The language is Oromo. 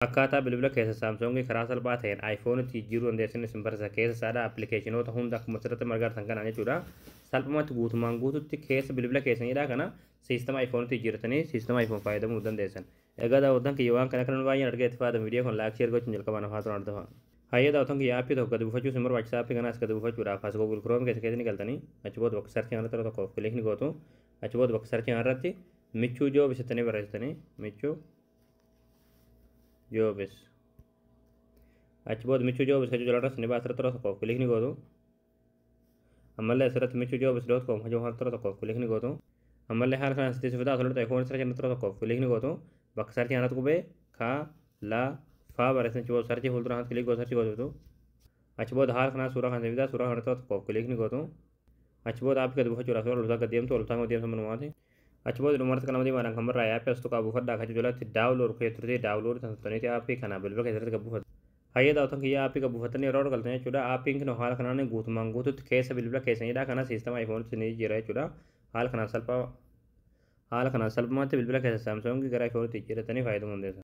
Akkaataa bilbila keessa Saamsoongii karaa salphaa ta'een aayifoonitti jijjiiruu dandeessan isin barsiisa. Keessa isaadhaa appilikeeshinoota hunda akkuma asirratti argitan kanaan jechuudha. Salphumatti guutumaan guututti keessa bilbila keessanidha kana siistama aayifoonitti jijjiirratanii siistama aayifoon fayyadamuu dandeessan. Egaa daawwattan kiyya waan kana kan baay'een argaa itti fayyadamu viidiyoo kan laayik sheer gochuun jalqabaan afaan turan argafa. Hayyee daawwattan kiyya aappii tokko gadi buufachuu isin barbaachisa. Aappii kanaas gadi buufachuudhaaf as Google Chrome keessa ni galtanii achi booda bakka sarchii kanarratti tokko kilik ni gootu. Achi booda bakka sarchii kanarratti michuu joob jettanii barreessitanii michuu joobis. Achi booda michuu joobis kan jalarras ni baasirra tura tokko kilik ni gootu. Ammallee asirratti michuu joobis.com hojii waan tura tokko kilik ni gootu. Ammallee haala kanaan sitti sifataa asirratti aayifoon sarchii tura tokko kilik ni gootu. Bakka sarchii kanatti qubee ka la faa barreessan achi booda sarchii fuuldura kanatti kilik gootu sarchii gootu. Achi booda haala kanaan suuraa kan sifataa suuraa kana tura tokko kilik ni gootu. Achi booda aappii gadi buufachuudhaaf yeroo loltaa gad deemtu loltaa gad deemtu manumaati. Achi booda dhumarratti kan nama diimaadhaan kan barraa aappii as tuqaa buufadhaa akka jalatti daawulood kee turtee daawulood kan tuttaniiti aappii kana bilbila keessatti gad buufatu. Hayyee daawwattan kiyya aappii gad buufatanii yeroo galtan jechuudha. Aappiin kun haala kanaan guutumaan guututti keessa bilbila keessanidha kana siistama aayifoonitti ni jira jechuudha. Haala kanaan salphaatti bilbila keessa Saamsoongii gara aayifoonitti jijjiirratanii fayyadamuu dandeessu.